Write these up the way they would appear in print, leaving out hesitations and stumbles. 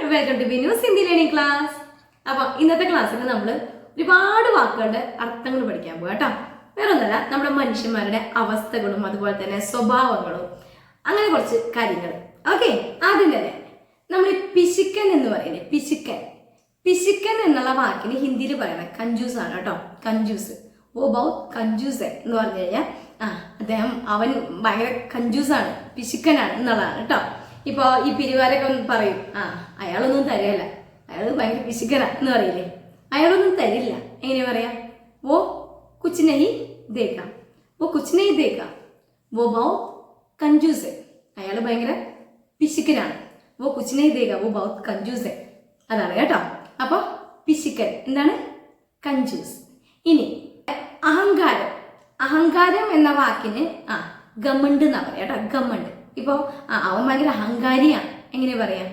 Welcome to Binu's Hindi learning class. അപ്പോൾ ഇന്നത്തെ ക്ലാസ്സിൽ നമ്മൾ ഒരുപാട് വാക്കുകളുടെ അർത്ഥങ്ങൾ പഠിക്കാൻ പോകാം കേട്ടോ. വേറെ ഒന്നല്ല, നമ്മുടെ മനുഷ്യന്മാരുടെ അവസ്ഥകളും അതുപോലെ തന്നെ സ്വഭാവങ്ങളും അങ്ങനെ കുറച്ച് കാര്യങ്ങൾ. ഓക്കെ, ആദ്യം തന്നെ നമ്മൾ പിശുക്കൻ എന്ന് പറയുന്നത് പിശുക്കൻ എന്നുള്ള വാക്കിന് ഹിന്ദിയിൽ പറയുന്നത് കഞ്ചൂസ് ആണ് കേട്ടോ. കഞ്ചൂസ്, ഓ ബൗത്ത് കഞ്ചൂസ് എന്ന് പറഞ്ഞു കഴിഞ്ഞാൽ അവൻ ഭയങ്കര കഞ്ചൂസാണ്, പിശുക്കനാണ് എന്നുള്ളതാണ് കേട്ടോ. ഇപ്പോൾ ഈ പിരിവാരൊക്കെ ഒന്ന് പറയും, അയാളൊന്നും തരില്ല, അയാൾ ഭയങ്കര പിശുക്കനാ എന്ന് പറയില്ലേ. അയാളൊന്നും തരില്ല, എങ്ങനെ പറയാം? വോ കുച്ച് നഹി ദേഖാ, വോ കുച്ച് നഹി ദേഖാ, വോ ബൗത്ത് കഞ്ചൂസ്, അയാൾ ഭയങ്കര പിശുക്കനാണ്. വോ കുച്ച് നഹി ദേഖാ, വോ ബൗത്ത് കഞ്ചൂസ്, അതാണ് കേട്ടോ. അപ്പോൾ പിശുക്കൻ എന്താണ്? കഞ്ചൂസ്. ഇനി അഹങ്കാരം എന്ന വാക്കിന് ഗമണ്ട് എന്നാ പറയാ കേട്ടോ. ഗമണ്ട്. ഇപ്പോൾ അവൻ ഭയങ്കര അഹങ്കാരിയാണ്, എങ്ങനെ പറയാം?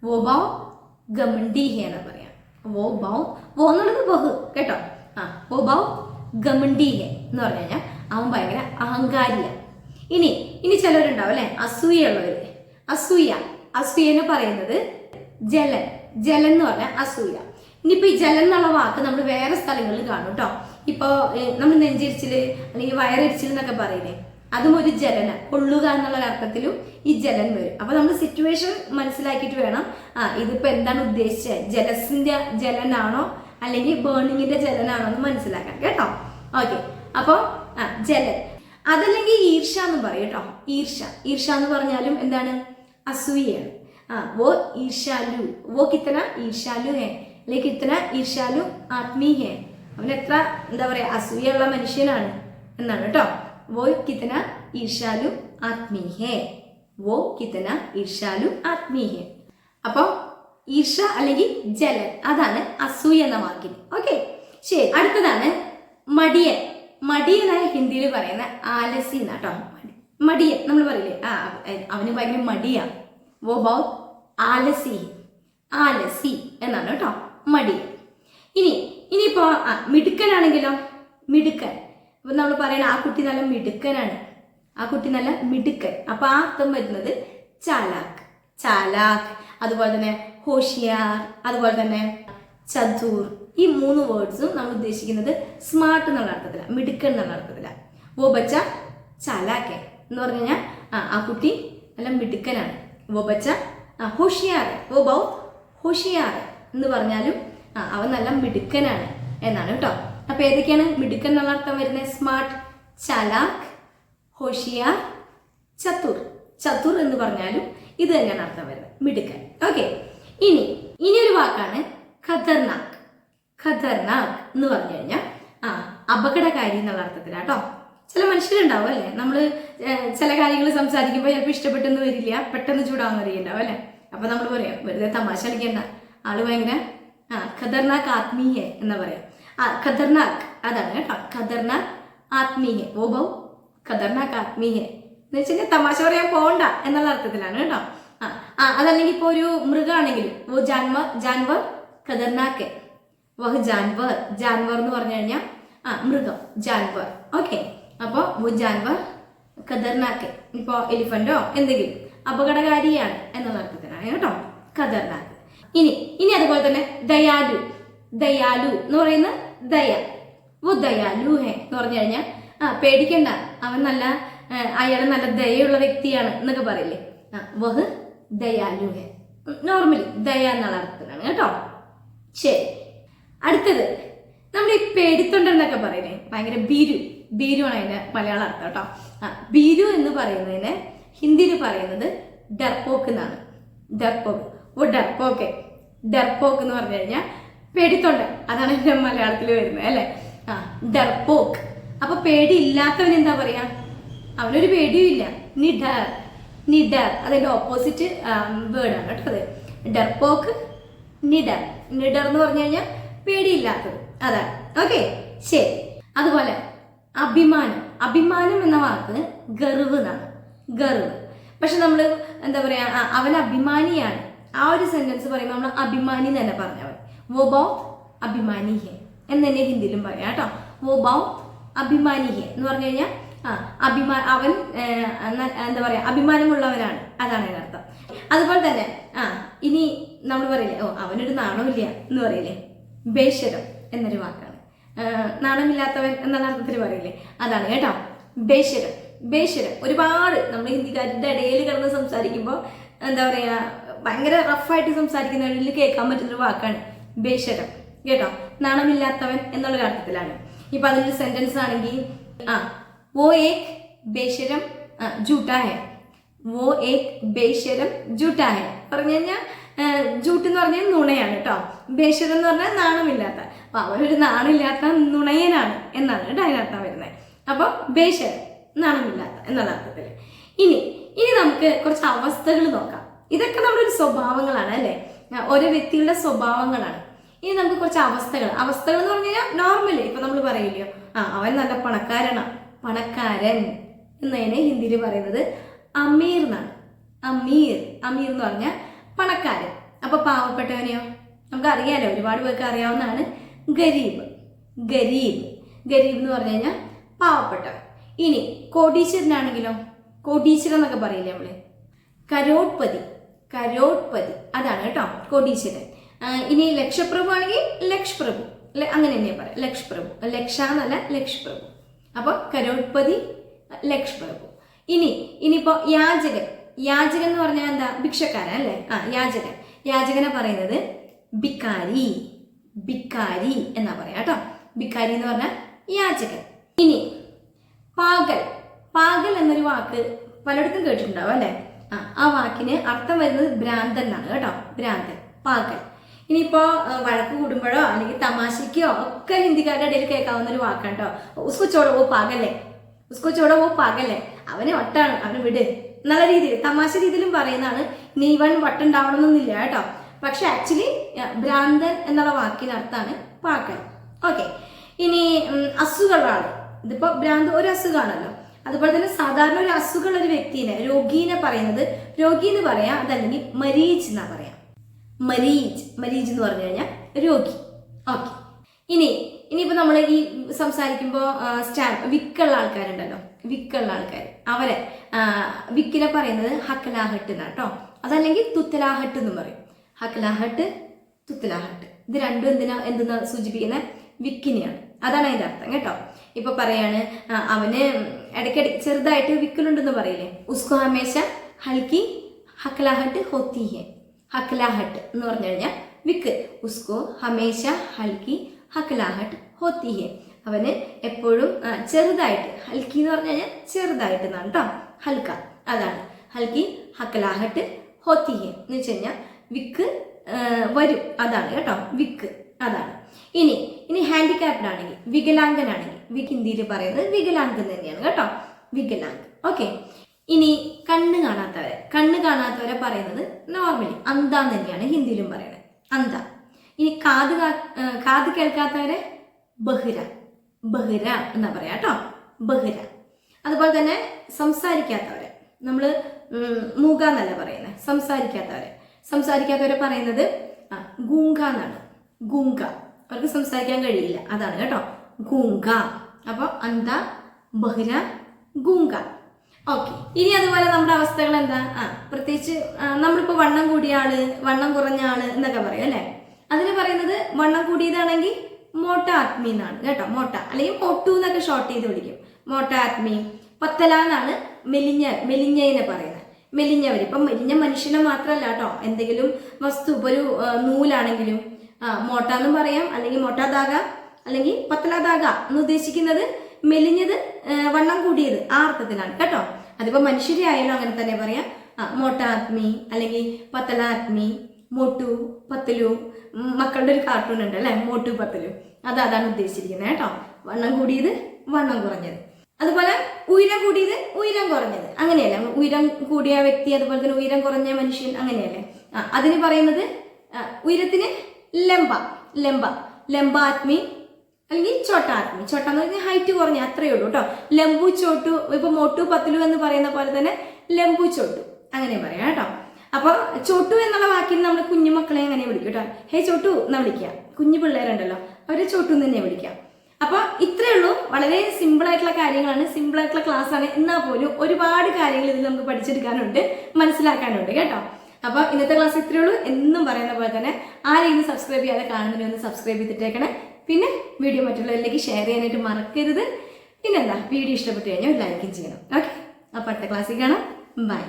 വോ ബൗ ഗമണ്ടി ഹേ എന്നാ പറയാം. വോ എന്നുള്ളത് ബഹു കേട്ടോ. വോ ബൗ ഗമണ്ടി ഹേ എന്ന് പറഞ്ഞു കഴിഞ്ഞാൽ അവൻ ഭയങ്കര അഹങ്കാരിയാണ്. ഇനി ചിലരുണ്ടാവും അല്ലെ, അസൂയുള്ളവര്. അസൂയനെ പറയുന്നത് ജലൻ എന്ന് പറഞ്ഞാൽ അസൂയ. ഇനിയിപ്പോ ഈ ജലൻ എന്നുള്ള വാക്ക് നമ്മൾ വേറെ സ്ഥലങ്ങളിൽ കാണും കേട്ടോ. ഇപ്പോൾ നമ്മൾ നെഞ്ചിരിച്ചില് അല്ലെങ്കിൽ വയറിരിച്ചിൽ എന്നൊക്കെ പറയില്ലേ, അതും ഒരു ജലന, കൊള്ളുക എന്നുള്ള അർത്ഥത്തിലും ഈ ജലൻ വരും. അപ്പൊ നമ്മൾ സിറ്റുവേഷൻ മനസ്സിലാക്കിയിട്ട് വേണം ഇതിപ്പോ എന്താണ് ഉദ്ദേശിച്ചത്, ജലസിന്റെ ജലനാണോ അല്ലെങ്കിൽ ബേണിങ്ങിന്റെ ജലനാണോ എന്ന് മനസ്സിലാക്കാൻ കേട്ടോ. ഓക്കെ, അപ്പൊ ജലൻ. അതല്ലെങ്കിൽ ഈർഷ എന്ന് പറയും കേട്ടോ. ഈർഷ എന്ന് പറഞ്ഞാലും എന്താണ്? അസൂയാണ്. വോ ഈർഷാലു, വോ കിത്തന ഈർഷാലു ഹേ, അല്ലെങ്കിൽ കിത്തന ഈർഷാലു ആത്മീ ഹേ, അവൻ എത്ര എന്താ പറയാ അസൂയുള്ള മനുഷ്യനാണ് എന്നാണ് കേട്ടോ. वो कितना ईर्ष्यालु आत्मी है, वो कितना ईर्ष्यालु आत्मी है. അപ്പോൾ ഈർഷ അല്ലെങ്കിൽ ജലൻ, അതാണ് അസൂയ എന്ന വാക്കിന്. ഓക്കെ, ശരി. അടുത്തതാണ് മടിയനായ ഹിന്ദിയിൽ പറയുന്ന ആലസി എന്നാട്ടോ. മടിയൻ നമ്മൾ പറയില്ലേ, അവന് ഭയങ്കര മടിയാണ്. വോ ബൗത്ത് ആലസി എന്നാണ് കേട്ടോ മടിയൻ. ഇനിയിപ്പോ മിടുക്കനാണെങ്കിലോ, മിടുക്കൻ. അപ്പൊ നമ്മൾ പറയണ ആ കുട്ടി നല്ല മിടുക്കനാണ്, ആ കുട്ടി നല്ല മിടുക്കൻ. അപ്പൊ ആ അർത്ഥം വരുന്നത് ചാലാക്ക്, അതുപോലെ തന്നെ ഹോഷിയാർ, അതുപോലെ തന്നെ ചതുർ. ഈ 3 വേർഡ്സും നമ്മൾ ഉദ്ദേശിക്കുന്നത് സ്മാർട്ട് എന്നുള്ള അർത്ഥത്തിലാണ്, മിടുക്കൻ എന്നുള്ള അർത്ഥത്തിലാണ്. വോ ബച്ച ചാലാക്ക് എന്ന് പറഞ്ഞു കഴിഞ്ഞാൽ ആ കുട്ടി നല്ല മിടുക്കനാണ്. വോ ബച്ച ഹോഷിയാർ, വോ ബൗത്ത് ഹോഷിയാർ എന്ന് പറഞ്ഞാലും അവൻ നല്ല മിടുക്കനാണ് എന്നാണ് കേട്ടോ. അപ്പൊ ഏതൊക്കെയാണ് മിടുക്കൻ എന്നുള്ള അർത്ഥം വരുന്നത്? സ്മാർട്ട്, ചാലാക്ക്, ഹോഷിയാർ, ചതുർ എന്ന് പറഞ്ഞാലും ഇത് തന്നെയാണ് അർത്ഥം വരുന്നത്, മിടുക്കൻ. ഓക്കെ, ഇനി ഒരു വാക്കാണ് ഖതർനാക്ക് എന്ന് പറഞ്ഞു കഴിഞ്ഞാൽ അപകടകാരി എന്നുള്ള അർത്ഥത്തിലാട്ടോ. ചില മനുഷ്യരുണ്ടാവും അല്ലെ, നമ്മള് ചില കാര്യങ്ങൾ സംസാരിക്കുമ്പോൾ ചിലപ്പോൾ ഇഷ്ടപ്പെട്ടെന്ന് വരില്ല, പെട്ടെന്ന് ചൂടാവുന്ന വരികയുണ്ടാവും അല്ലെ. അപ്പൊ നമ്മൾ പറയാം, വെറുതെ തമാശ കളിക്കേണ്ട, ആള് ഭയങ്കര ഖതർനാക്ക് ആത്മീയ എന്നാ പറയാം. ഖതർനാക്ക് അതാണ് കേട്ടോ. ഖതർനാക്ക് ആത്മീയ, ഓ ബൗ ഖതർനാക്ക് ആത്മീയ എന്ന് വെച്ച് കഴിഞ്ഞാൽ തമാശ പറയാൻ പോകണ്ട എന്നുള്ള അർത്ഥത്തിലാണ് കേട്ടോ. അതല്ലെങ്കിൽ ഇപ്പൊ ഒരു മൃഗമാണെങ്കിലും ഓ ജാൻവർ ഖതർനാക്ക്, വഹ് ജാൻവർ എന്ന് പറഞ്ഞു കഴിഞ്ഞാൽ മൃഗം, ജാൻവർ. ഓക്കെ, അപ്പോൾ ഓ ജാൻവർ ഖതർനാക്ക്. ഇപ്പൊ എലിഫന്റോ എന്തെങ്കിലും അപകടകാരിയാണ് എന്നുള്ള അർത്ഥത്തിലാണ് കേട്ടോ ഖതർനാക്ക്. ഇനി അതുപോലെ തന്നെ ദയാലു എന്ന് പറയുന്ന ദയ, വോ ദയാലു ഹേ എന്ന് പറഞ്ഞു കഴിഞ്ഞാൽ പേടിക്കണ്ട, അവൻ അയാൾ നല്ല ദയുള്ള വ്യക്തിയാണ് എന്നൊക്കെ പറയില്ലേ, വഹ് ദയാലു ഹേ. നോർമലി ദയ എന്നുള്ള അർത്ഥത്തിലാണ് കേട്ടോ. ശരി, അടുത്തത് നമ്മൾ ഈ പേടിത്തൊണ്ടെന്നൊക്കെ പറയില്ലേ, ഭയങ്കര ബീരു ആണ് അതിന്റെ മലയാള അർത്ഥം കേട്ടോ. ബീരു എന്ന് പറയുന്നതിന് ഹിന്ദിയിൽ പറയുന്നത് ഡർപോക്ക് എന്നാണ്. ഡർപോക്ക് എന്ന് പറഞ്ഞു കഴിഞ്ഞാൽ പേടിത്തൊണ്ടൻ, അതാണ് എൻ്റെ മലയാളത്തിൽ വരുന്നത് അല്ലെ. ഡർപോക്ക്. അപ്പൊ പേടി ഇല്ലാത്തവൻ എന്താ പറയാ? അവനൊരു പേടിയും ഇല്ല. നിഡർ അതിന്റെ ഓപ്പോസിറ്റ് വേർഡാണ് കേട്ടോ അത്. ഡർപോക്ക്, നിഡർ എന്ന് പറഞ്ഞു കഴിഞ്ഞാൽ പേടിയില്ലാത്തത്, അതാണ്. ഓക്കെ, ശരി. അതുപോലെ അഭിമാനം എന്ന വാക്ക് ഗർവ് എന്നാണ്. പക്ഷെ നമ്മൾ എന്താ പറയാ, അവൻ അഭിമാനിയാണ്. ആ ഒരു സെന്റൻസ് പറയുമ്പോൾ നമ്മൾ അഭിമാനി തന്നെ പറഞ്ഞവൻ. വോ ബൗ അഭിമാനി ഹേ എന്ന് തന്നെ ഹിന്ദിയിലും പറയാം കേട്ടോ. വോ ബൗ അഭിമാനി ഹേ എന്ന് പറഞ്ഞു കഴിഞ്ഞാൽ അവൻ എന്താ പറയാ അഭിമാനമുള്ളവനാണ്, അതാണ് അതിനർത്ഥം. അതുപോലെ തന്നെ ഇനി നമ്മൾ പറയില്ലേ, അവനൊരു നാണമില്ല എന്ന് പറയില്ലേ, ബേശരം എന്നൊരു വാക്കാണ്. നാണമില്ലാത്തവൻ എന്നുള്ള അർത്ഥത്തിൽ പറയില്ലേ, അതാണ് കേട്ടോ ബേശരം. ബേശരം ഒരുപാട് നമ്മൾ ഹിന്ദിക്കാരുടെ ഇടയിൽ കിടന്ന് സംസാരിക്കുമ്പോൾ എന്താ പറയുക, ഭയങ്കര റഫായിട്ട് സംസാരിക്കുന്നവരിൽ കേൾക്കാൻ പറ്റുന്നൊരു വാക്കാണ് ബേശരം കേട്ടോ. നാണമില്ലാത്തവൻ എന്നുള്ളൊരു അർത്ഥത്തിലാണ്. ഇപ്പൊ അതിലൊരു സെന്റൻസ് ആണെങ്കിൽ വോ ഏക് ബേശരം ജൂട്ടാ ഹെ, വോ ഏക് ബേശരം ജൂട്ടാ ഹെ പറഞ്ഞു കഴിഞ്ഞാൽ ജൂട്ട് എന്ന് പറഞ്ഞാൽ നുണയാണ് കേട്ടോ. ബേശരം എന്ന് പറഞ്ഞാൽ നാണമില്ലാത്ത, അപ്പൊ അവനൊരു നാണമില്ലാത്ത നുണയനാണ് എന്നാണ് കേട്ടോ അതിനർത്ഥം വരുന്നത്. അപ്പൊ ബേശരം നാണമില്ലാത്ത എന്നുള്ള അർത്ഥത്തിൽ. ഇനി നമുക്ക് കുറച്ച് അവസ്ഥകൾ നോക്കാം. ഇതൊക്കെ നമ്മുടെ ഒരു സ്വഭാവങ്ങളാണ് അല്ലെ, ഓരോ വ്യക്തികളുടെ സ്വഭാവങ്ങളാണ്. ഇനി നമുക്ക് കുറച്ച് അവസ്ഥകൾ എന്ന് പറഞ്ഞു കഴിഞ്ഞാൽ നോർമലി ഇപ്പൊ നമ്മൾ പറയില്ലയോ, അവൻ നല്ല പണക്കാരൻ എന്നതിനെ ഹിന്ദിയിൽ പറയുന്നത് അമീർ എന്നാണ്. അമീർ എന്ന് പറഞ്ഞാൽ പണക്കാരൻ. അപ്പൊ പാവപ്പെട്ടവനെയോ നമുക്ക് അറിയാലോ, ഒരുപാട് പേർക്ക് അറിയാവുന്നതാണ് ഗരീബ് എന്ന് പറഞ്ഞു കഴിഞ്ഞാൽ പാവപ്പെട്ടവൻ. ഇനി കോടീശ്വരനാണെങ്കിലോ, കോടീശ്വരൻ എന്നൊക്കെ പറയില്ലേ നമ്മള്, കരോഡ്പതി അതാണ് കേട്ടോ കോടീശ്വരൻ. ഇനി ലക്ഷപ്രഭു ആണെങ്കിൽ ലക്ഷപ്രഭു, അങ്ങനെ തന്നെ പറയാം, ലക്ഷപ്രഭു, ലക്ഷ എന്നല്ല ലക്ഷപ്രഭു. അപ്പൊ കരോഡ്പതി, ലക്ഷപ്രഭു. ഇനിയിപ്പോ യാചകൻ എന്ന് പറഞ്ഞാൽ എന്താ, ഭിക്ഷക്കാരൻ അല്ലേ. യാചകനെ പറയുന്നത് ഭിക്കാരി എന്നാ പറയാ കേട്ടോ. ഭിക്കാരി എന്ന് പറഞ്ഞാൽ യാചകൻ. ഇനി പാഗൽ എന്നൊരു വാക്ക് പലയിടത്തും കേട്ടിട്ടുണ്ടാവും അല്ലെ. ആ വാക്കിന് അർത്ഥം വരുന്നത് ഭ്രാന്തൻ എന്നാണ് കേട്ടോ, ഭ്രാന്തൻ, പാഗൽ. ഇനിയിപ്പോ വഴക്ക് കൂടുമ്പോഴോ അല്ലെങ്കിൽ തമാശയ്ക്കോ ഒക്കെ ഹിന്ദിക്കാരുടെ ഇടയിൽ കേൾക്കാവുന്ന ഒരു വാക്കാണ് കേട്ടോ, ഉസ്കോ ചോടോ വോ പാഗല്ലേ, അവന് വട്ടാണ്, അവന് വിട് എന്നുള്ള രീതിയിൽ തമാശ രീതിയിലും പറയുന്നതാണ്. നീ ഇവൻ വട്ടുണ്ടാവണമെന്നൊന്നുമില്ല കേട്ടോ, പക്ഷെ ആക്ച്വലി ഭ്രാന്തൻ എന്നുള്ള വാക്കിന് അർത്ഥമാണ് പാഗൽ. ഓക്കെ. ഇനി അസുഖങ്ങളാണ്. ഇതിപ്പോ ഭ്രാന്ത് ഒരു അസുഖമാണല്ലോ. അതുപോലെ തന്നെ സാധാരണ ഒരു അസുഖമുള്ള ഒരു വ്യക്തിനെ, രോഗീനെ പറയുന്നത് രോഗി എന്ന് പറയാം, അതല്ലെങ്കിൽ മരീജ് എന്നാ പറയാം. മരീജ് എന്ന് പറഞ്ഞു കഴിഞ്ഞാൽ രോഗി. ഓക്കെ. ഇനിയിപ്പോ നമ്മൾ ഈ സംസാരിക്കുമ്പോൾ വിക്കുള്ള ആൾക്കാരുണ്ടല്ലോ, അവരെ വിക്കിനെ പറയുന്നത് ഹക്കലാഹട്ട് എന്നാണ് കേട്ടോ, അതല്ലെങ്കിൽ തുത്തലാഹട്ട് എന്നും പറയും. ഹക്കലാഹട്ട്, തുത്തലാഹട്ട്, ഇത് രണ്ടും എന്തെന്നാ സൂചിപ്പിക്കുന്ന വിക്കിനെയാണ്, അതാണ് അതിന്റെ അർത്ഥം കേട്ടോ. ഇപ്പൊ പറയാണ് അവന് ഇടയ്ക്കിടയ്ക്ക് ചെറുതായിട്ട് വിക്കലുണ്ടെന്ന് പറയില്ലേ, ഉസ്കോ ഹമേശ ഹൽക്കി ഹക്കലാഹട്ട് ഹോത്തി ഹെ. ഹക്കലാഹട്ട് എന്ന് പറഞ്ഞു കഴിഞ്ഞാൽ വിക്ക്, ഉസ്കോ ഹമേശ ഹൽക്കി ഹക്കലാഹട്ട് ഹോത്തി ഹെ, അവന് എപ്പോഴും ചെറുതായിട്ട്, ഹൽക്കി എന്ന് പറഞ്ഞു കഴിഞ്ഞാൽ ചെറുതായിട്ട് എന്നാണ് കേട്ടോ, ഹൽക്ക, അതാണ് ഹൽക്കി ഹക്കലാഹട്ട് ഹോത്തി ഹെ എന്ന് വെച്ച് കഴിഞ്ഞാൽ വിക്ക് വരും, അതാണ് കേട്ടോ വിക്ക്, അതാണ്. ഇനി ഹാൻഡിക്യാപ്ഡ് ആണെങ്കിൽ, വികലാംഗനാണെങ്കിൽ, ഹിന്ദിയിൽ പറയുന്നത് വികലാംഗൻ തന്നെയാണ് കേട്ടോ, വികലാംഗ്. ഓക്കെ. ഇനി കണ്ണ് കാണാത്തവരെ പറയുന്നത് നോർമലി അന്ധ തന്നെയാണ് ഹിന്ദിയിലും പറയുന്നത്, അന്ധ. ഇനി കാത് കേൾക്കാത്തവരെ ബഹിര എന്നാ പറയാ കേട്ടോ, ബഹിര. അതുപോലെ തന്നെ സംസാരിക്കാത്തവരെ നമ്മള് മൂക എന്നല്ല പറയുന്നത്, സംസാരിക്കാത്തവരെ പറയുന്നത് ഗൂങ്ക എന്നാണ്. ഗൂങ്ക, അവർക്ക് സംസാരിക്കാൻ കഴിയില്ല, അതാണ് കേട്ടോ ഗൂങ്ക. അപ്പൊ അന്ധ, ബഹിര, ഗൂങ്ക. ഓക്കെ. ഇനി അതുപോലെ നമ്മുടെ അവസ്ഥകൾ എന്താ, പ്രത്യേകിച്ച് നമ്മളിപ്പോ വണ്ണം കൂടിയ ആള്, വണ്ണം കുറഞ്ഞ ആള് എന്നൊക്കെ പറയും അല്ലെ. അതിന് പറയുന്നത് വണ്ണം കൂടിയതാണെങ്കിൽ മോട്ട ആത്മി എന്നാണ് കേട്ടോ, മോട്ട അല്ലെങ്കിൽ മൊട്ടു എന്നൊക്കെ ഷോർട്ട് ചെയ്ത് വിളിക്കും, മോട്ട ആത്മി. പത്തല എന്നാണ് മെലിഞ്ഞതിനെ പറയുന്നത്, മെലിഞ്ഞവർ. ഇപ്പം മെലിഞ്ഞ മനുഷ്യനെ മാത്രമല്ല കേട്ടോ, എന്തെങ്കിലും വസ്തു, ഇപ്പൊ ഒരു നൂലാണെങ്കിലും മോട്ട എന്നും പറയാം, അല്ലെങ്കിൽ മോട്ട ധാഗ അല്ലെങ്കിൽ പത്തല ധാഗ എന്ന് ഉദ്ദേശിക്കുന്നത് മെലിഞ്ഞത്, വണ്ണം കൂടിയത്, ആ അർത്ഥത്തിലാണ് കേട്ടോ. അതിപ്പോ മനുഷ്യരെ ആയാലും അങ്ങനെ തന്നെ പറയാം, മോട്ട ആത്മി അല്ലെങ്കിൽ പത്തല ആത്മി, മോട്ടു പത്തലു. മക്കളുടെ ഒരു കാർട്ടൂൺ ഉണ്ട് അല്ലെ, മോട്ടു പത്തലു, അതാണ് ഉദ്ദേശിച്ചിരിക്കുന്നത് കേട്ടോ. വണ്ണം കൂടിയത്, വണ്ണം കുറഞ്ഞത്. അതുപോലെ ഉയരം കൂടിയത്, ഉയരം കുറഞ്ഞത്, അങ്ങനെയല്ല. ഉയരം കൂടിയ വ്യക്തി, അതുപോലെ തന്നെ ഉയരം കുറഞ്ഞ മനുഷ്യൻ, അങ്ങനെയല്ലേ. അതിന് പറയുന്നത് ഉയരത്തിന് ലംബാത്മി അല്ലെങ്കിൽ ചോട്ടാത്മി. ചോട്ട എന്ന് പറഞ്ഞാൽ ഹൈറ്റ് കുറഞ്ഞ, അത്രയേ ഉള്ളൂ കേട്ടോ. ലംബു ചോട്ടു, ഇപ്പൊ മോട്ടു പത്തലു എന്ന് പറയുന്ന പോലെ തന്നെ ലംബു ചോട്ടു, അങ്ങനെ പറയാം കേട്ടോ. അപ്പൊ ചോട്ടു എന്നുള്ള വാക്കിന് നമ്മൾ കുഞ്ഞുമക്കളെ അങ്ങനെ വിളിക്കും കേട്ടോ, ഹേ ചോട്ടു എന്നാ വിളിക്കുക. കുഞ്ഞു പിള്ളേരുണ്ടല്ലോ, അവരെ ചോട്ടു എന്ന് തന്നെ വിളിക്കാം. അപ്പൊ ഇത്രയേ ഉള്ളൂ, വളരെ സിമ്പിൾ ആയിട്ടുള്ള കാര്യങ്ങളാണ്, സിമ്പിൾ ആയിട്ടുള്ള ക്ലാസ് ആണ്. എന്നാൽ പോലും ഒരുപാട് കാര്യങ്ങൾ ഇതിൽ നമുക്ക് പഠിച്ചെടുക്കാനുണ്ട്, മനസ്സിലാക്കാനുണ്ട് കേട്ടോ. അപ്പോൾ ഇന്നത്തെ ക്ലാസ് ഇത്രയേ ഉള്ളൂ. എന്നും പറയുന്ന പോലെ തന്നെ ആരെയും സബ്സ്ക്രൈബ് ചെയ്യാതെ കാണുന്നതിനെ ഒന്ന് സബ്സ്ക്രൈബ് ചെയ്തിട്ടേക്കണേ. പിന്നെ വീഡിയോ മറ്റുള്ളവരിലേക്ക് ഷെയർ ചെയ്യാനായിട്ട് മറക്കരുത്. പിന്നെന്താ, വീഡിയോ ഇഷ്ടപ്പെട്ട് കഴിഞ്ഞാൽ ലൈക്കും ചെയ്യണം. ഓക്കെ, അപ്പോൾ അടുത്ത ക്ലാസ്സിൽ കാണാം. ബൈ.